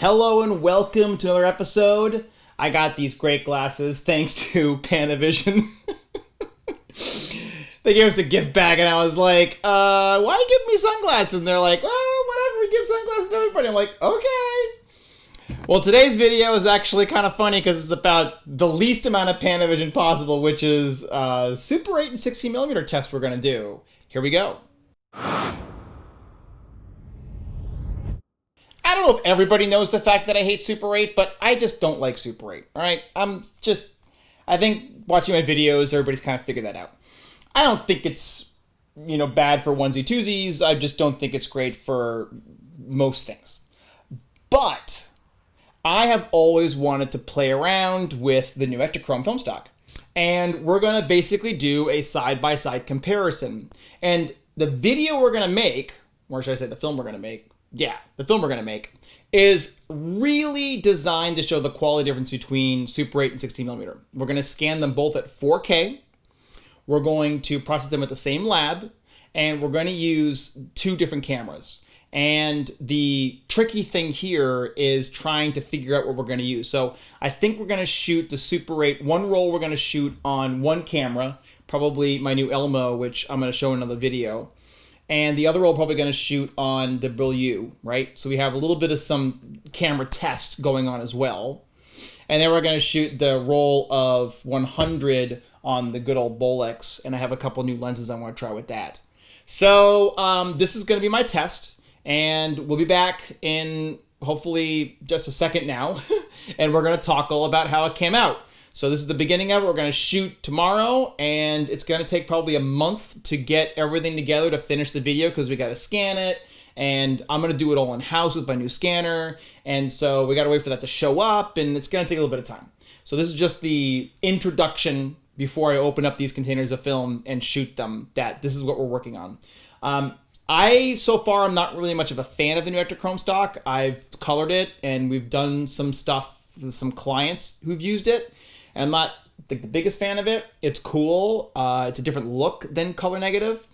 Hello and welcome to another episode. I got these great glasses thanks to Panavision. They gave us a gift bag and I was like, why give me sunglasses? And they're like, well, whatever, we give sunglasses to everybody. I'm like, okay. Well, today's video is actually kind of funny because it's about the least amount of Panavision possible, which is Super 8 and 16mm test we're going to do. Here we go. I don't know if everybody knows the fact that I hate Super 8, but I just don't like Super 8, all right? I think watching my videos, everybody's kind of figured that out. I don't think it's, bad for onesie twosies. I just don't think it's great for most things. But I have always wanted to play around with the new Ektachrome film stock. And we're going to basically do a side-by-side comparison. And the video we're going to make, or should I say the film we're going to make, the film we're going to make is really designed to show the quality difference between Super 8 and 16mm. We're going to scan them both at 4K. We're going to process them at the same lab, and we're going to use two different cameras. And the tricky thing here is trying to figure out what we're going to use. So I think we're going to shoot the Super 8. One roll we're going to shoot on one camera, probably my new Elmo, which I'm going to show in another video. And the other roll probably going to shoot on the Brill, right? So we have a little bit of some camera test going on as well. And then we're going to shoot the roll of 100 on the good old Bolex. And I have a couple new lenses I want to try with that. So this is going to be my test. And we'll be back in hopefully just a second now. And we're going to talk all about how it came out. So this is the beginning of it. We're going to shoot tomorrow, and it's going to take probably a month to get everything together to finish the video because we got to scan it, and I'm going to do it all in-house with my new scanner, and so we got to wait for that to show up, and it's going to take a little bit of time. So this is just the introduction before I open up these containers of film and shoot them, that this is what we're working on. So far, I'm not really much of a fan of the new Ektachrome stock. I've colored it, and we've done some stuff with some clients who've used it. And I'm not the biggest fan of it. It's cool. It's a different look than color negative,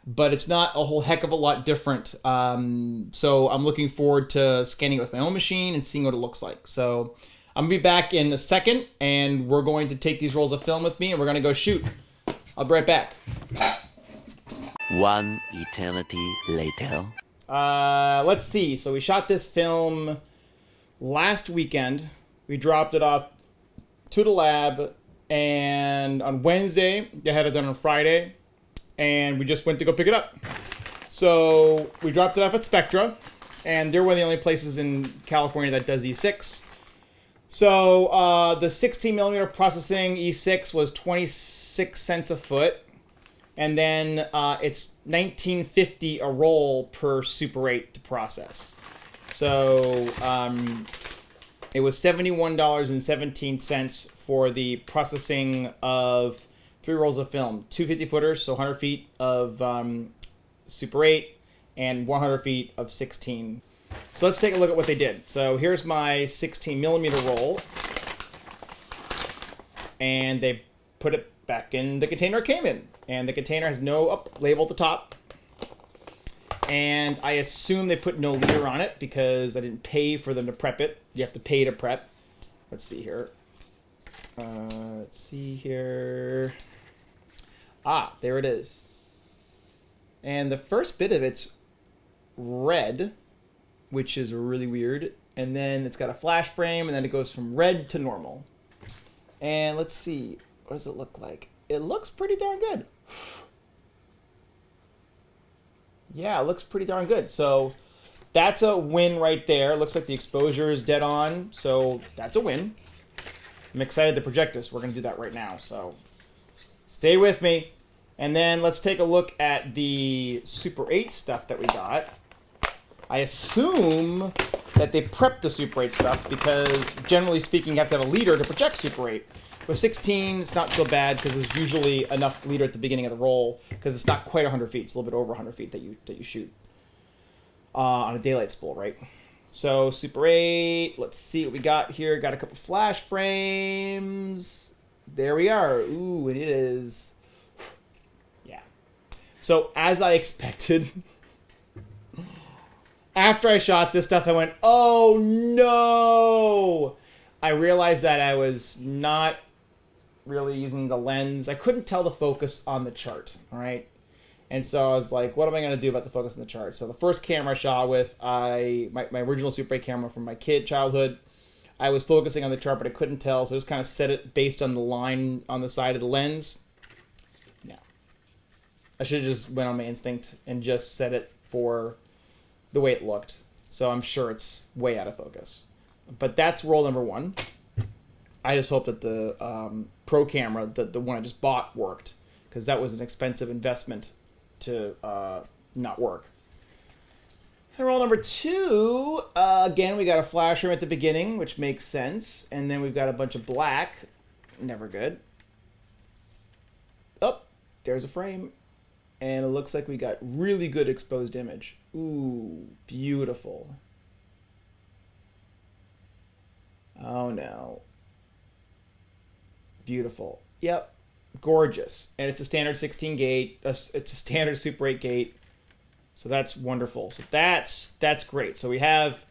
but it's not a whole heck of a lot different. So I'm looking forward to scanning it with my own machine and seeing what it looks like. So I'm gonna be back in a second, and we're going to take these rolls of film with me, and we're gonna go shoot. I'll be right back. One eternity later. Let's see. So we shot this film last weekend. We dropped it off to the lab, and on Wednesday they had it done on Friday, and we just went to go pick it up. So we dropped it off at Spectra, and they're one of the only places in California that does E6. So the 16mm processing E6 was 26 cents a foot, and then it's $19.50 a roll per Super 8 to process. So it was $71.17 for the processing of 3 rolls of film, 2 50-footers, so 100 feet of Super 8 and 100 feet of 16. So let's take a look at what they did. So here's my 16mm roll, and they put it back in the container it came in, and the container has no label at the top. And I assume they put no leader on it because I didn't pay for them to prep it. You have to pay to prep. Let's see here. Ah, there it is. And the first bit of it's red, which is really weird. And then it's got a flash frame, and then it goes from red to normal. And let's see. What does it look like? It looks pretty darn good. Yeah, it looks pretty darn good. So that's a win right there. Looks like the exposure is dead on, so that's a win. I'm excited to project this. We're going to do that right now, so stay with me. And then let's take a look at the Super 8 stuff that we got. I assume that they prepped the Super 8 stuff because, generally speaking, you have to have a leader to project Super 8. With 16, it's not so bad because there's usually enough leader at the beginning of the roll because it's not quite 100 feet. It's a little bit over 100 feet that you shoot on a daylight spool, right? So Super 8, let's see what we got here. Got a couple flash frames. There we are. Ooh, and it is. Yeah. So as I expected, after I shot this stuff, I went, oh no! I realized that I was not really using the lens. I couldn't tell the focus on the chart, all right? And so I was like, what am I going to do about the focus on the chart? So the first camera I shot with, my original Super 8 camera from my childhood, I was focusing on the chart, but I couldn't tell, so I just kind of set it based on the line on the side of the lens. No. I should have just went on my instinct and just set it for the way it looked. So I'm sure it's way out of focus. But that's roll number one. I just hope that the Pro camera, the one I just bought, worked, because that was an expensive investment to not work. And roll number two, again, we got a flash room at the beginning, which makes sense. And then we've got a bunch of black. Never good. Oh, there's a frame. And it looks like we got really good exposed image. Ooh, beautiful. Oh, no. Beautiful. Yep. Gorgeous. And it's a standard 16 gate. It's a standard Super 8 gate. So that's wonderful. So that's great. So we have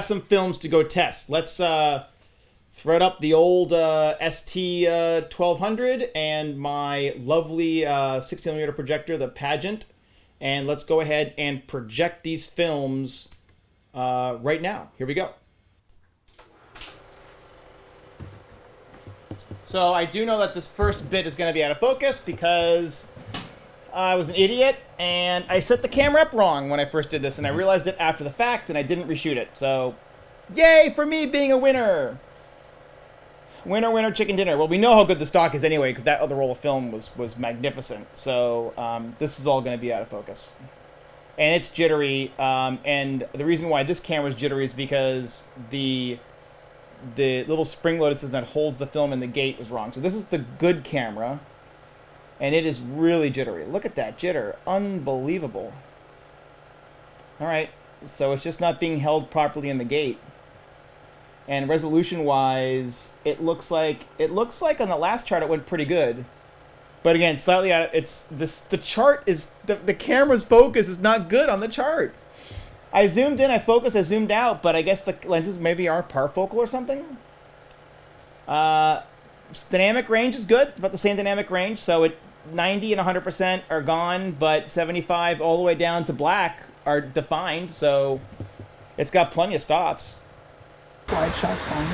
some films to go test. Let's thread up the old ST 1200 and my lovely 60mm projector, the Pageant, and let's go ahead and project these films right now. Here we go. So I do know that this first bit is going to be out of focus because I was an idiot and I set the camera up wrong when I first did this, and I realized it after the fact and I didn't reshoot it. So yay for me being a winner. Winner, winner, chicken dinner. Well, we know how good the stock is anyway, because that other roll of film was magnificent. So this is all going to be out of focus. And it's jittery, and the reason why this camera is jittery is because the little spring-loaded system that holds the film in the gate was wrong. So this is the good camera, and it is really jittery. Look at that jitter. Unbelievable. All right, so it's just not being held properly in the gate. And resolution-wise, it looks like on the last chart it went pretty good. But again, slightly out. The chart is the camera's focus is not good on the chart. I zoomed in, I focused, I zoomed out, but I guess the lenses maybe aren't parfocal or something. Dynamic range is good, about the same dynamic range. So 90 and 100% are gone, but 75 all the way down to black are defined. So it's got plenty of stops. Wide shot's fine.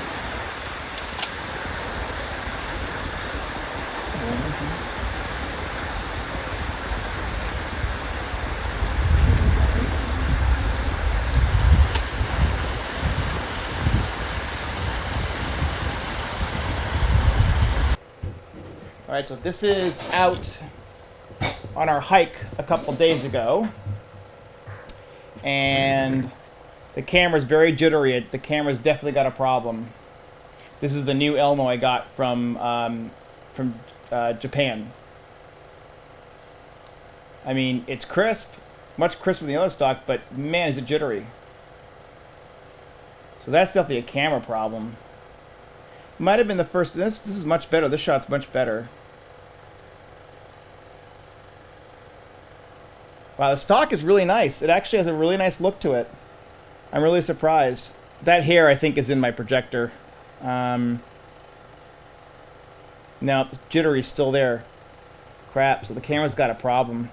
All right, so this is out on our hike a couple days ago, and the camera's very jittery. The camera's definitely got a problem. This is the new Elmo I got from Japan. I mean, it's crisp, much crisper than the other stock, but man, is it jittery. So that's definitely a camera problem. Might have been the first. This is much better. This shot's much better. Wow, the stock is really nice. It actually has a really nice look to it. I'm really surprised. That hair, I think, is in my projector. No, the jittery's still there. Crap, so the camera's got a problem.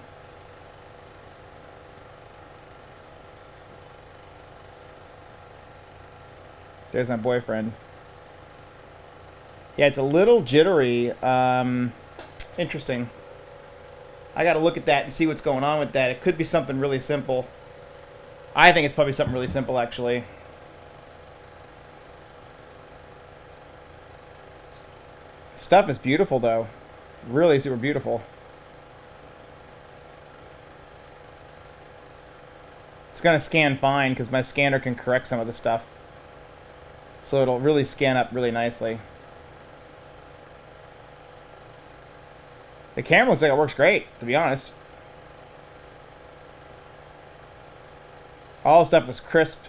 There's my boyfriend. Yeah, it's a little jittery. Interesting. I gotta look at that and see what's going on with that. It could be something really simple. I think it's probably something really simple, actually. Stuff is beautiful, though. Really super beautiful. It's gonna scan fine, because my scanner can correct some of the stuff. So it'll really scan up really nicely. The camera looks like it works great, to be honest. All the stuff is crisp.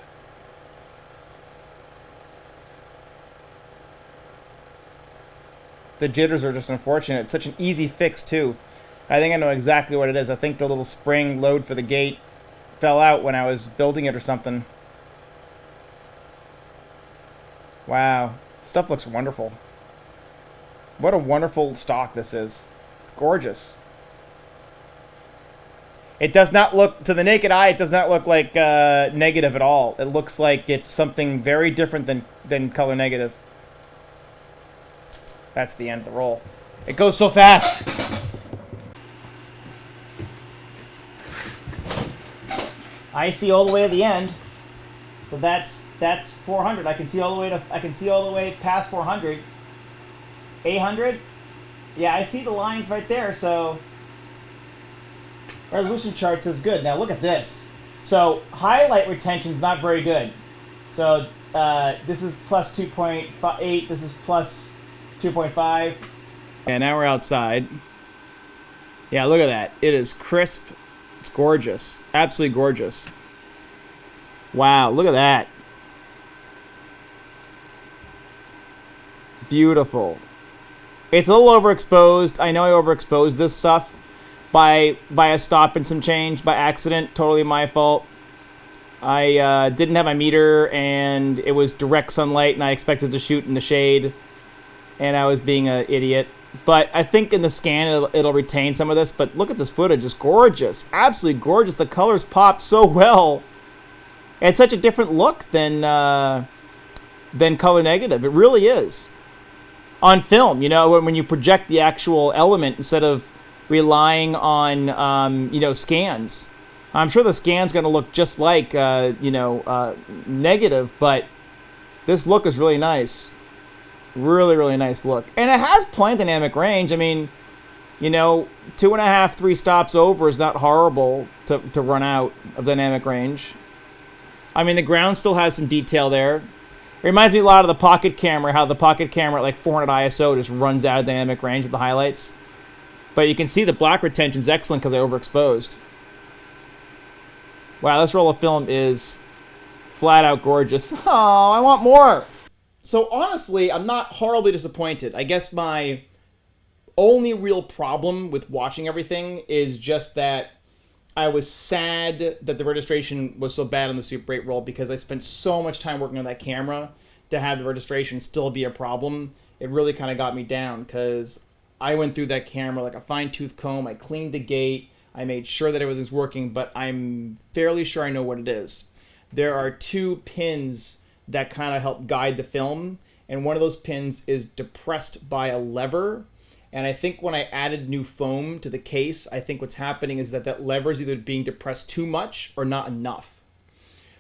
The jitters are just unfortunate. It's such an easy fix, too. I think I know exactly what it is. I think the little spring load for the gate fell out when I was building it or something. Wow. Stuff looks wonderful. What a wonderful stock this is. It's gorgeous. It does not look, to the naked eye, it does not look like negative at all. It looks like it's something very different than color negative. That's the end of the roll. It goes so fast. I see all the way to the end. So that's 400. I can see all the way past 400. 800? Yeah, I see the lines right there, so resolution chart says good. Now look at this. So highlight retention is not very good. So this is plus 2.8. This is plus 2.5. And now we're outside. Yeah, look at that. It is crisp. It's gorgeous. Absolutely gorgeous. Wow, look at that. Beautiful. It's a little overexposed. I know I overexposed this stuff by a stop and some change by accident. Totally my fault. I didn't have my meter, and it was direct sunlight, and I expected to shoot in the shade, and I was being an idiot. But I think in the scan it'll retain some of this. But look at this footage. It's gorgeous. Absolutely gorgeous. The colors pop so well. It's such a different look than color negative. It really is. On film, you know, when you project the actual element instead of relying on, you know, scans. I'm sure the scan's going to look just like, you know, negative, but this look is really nice. Really, really nice look. And it has plenty of dynamic range. I mean, you know, 2.5, 3 stops over is not horrible to run out of dynamic range. I mean, the ground still has some detail there. It reminds me a lot of the pocket camera, how the pocket camera at like 400 ISO just runs out of dynamic range of the highlights. But you can see the black retention is excellent because I overexposed. Wow, this roll of film is flat out gorgeous. Oh, I want more. So honestly, I'm not horribly disappointed. I guess my only real problem with watching everything is just that I was sad that the registration was so bad on the Super 8 roll because I spent so much time working on that camera to have the registration still be a problem. It really kind of got me down because I went through that camera like a fine-tooth comb. I cleaned the gate. I made sure that everything's working, but I'm fairly sure I know what it is. There are 2 pins that kind of help guide the film, and one of those pins is depressed by a lever. And I think when I added new foam to the case, I think what's happening is that lever is either being depressed too much or not enough.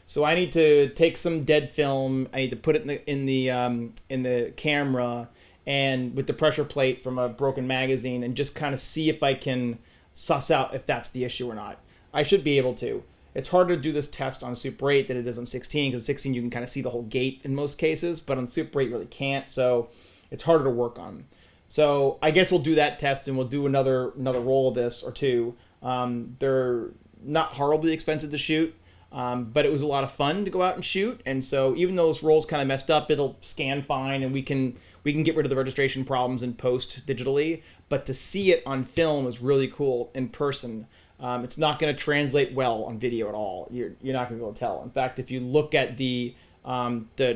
So I need to take some dead film. I need to put it in the camera and with the pressure plate from a broken magazine and just kind of see if I can suss out if that's the issue or not. I should be able to. It's harder to do this test on Super 8 than it is on 16 because 16 you can kind of see the whole gate in most cases, but on Super 8 you really can't. So it's harder to work on. So I guess we'll do that test and we'll do another roll of this or 2. They're not horribly expensive to shoot, but it was a lot of fun to go out and shoot. And so even though this roll's kind of messed up, it'll scan fine and we can get rid of the registration problems in post digitally. But to see it on film is really cool in person. It's not going to translate well on video at all. You're not going to be able to tell. In fact, if you look at the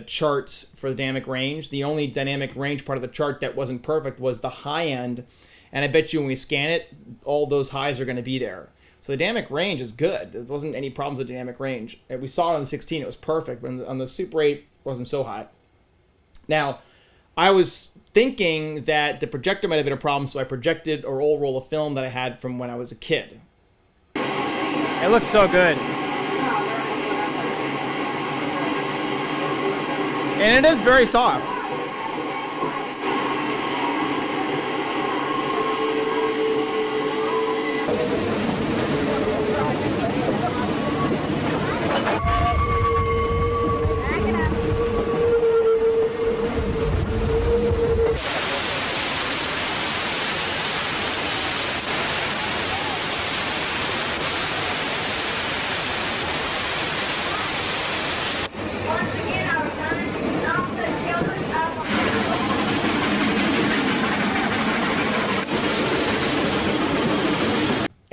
charts for the dynamic range, the only dynamic range part of the chart that wasn't perfect was the high end. And I bet you when we scan it, all those highs are going to be there. So the dynamic range is good. There wasn't any problems with dynamic range. We saw it on the 16, it was perfect. But on the Super 8, it wasn't so hot. Now, I was thinking that the projector might have been a problem, so I projected a old roll of film that I had from when I was a kid. It looks so good. And it is very soft.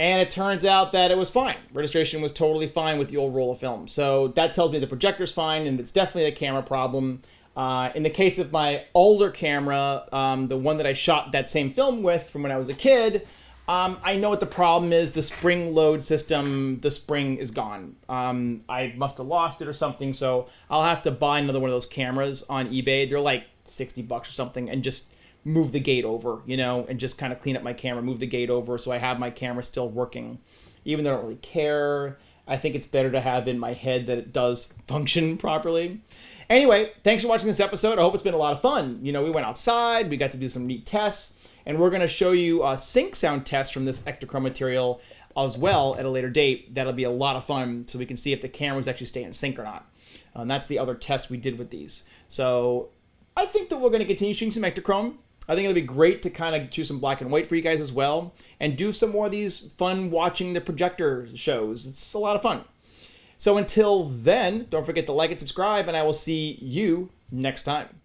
And it turns out that it was fine. Registration was totally fine with the old roll of film. So that tells me the projector's fine, and it's definitely a camera problem. In the case of my older camera, the one that I shot that same film with from when I was a kid, I know what the problem is. The spring load system, the spring is gone. I must have lost it or something, so I'll have to buy another one of those cameras on eBay. They're like $60 or something, and just move the gate over, you know, and just kind of clean up my camera, move the gate over so I have my camera still working. Even though I don't really care, I think it's better to have in my head that it does function properly. Anyway, thanks for watching this episode. I hope it's been a lot of fun. You know, we went outside, we got to do some neat tests, and we're going to show you a sync sound test from this Ektachrome material as well at a later date. That'll be a lot of fun, so we can see if the cameras actually stay in sync or not. That's the other test we did with these. So I think that we're going to continue shooting some Ektachrome. I think it'll be great to kind of choose some black and white for you guys as well, and do some more of these fun watching the projector shows. It's a lot of fun. So until then, don't forget to like and subscribe, and I will see you next time.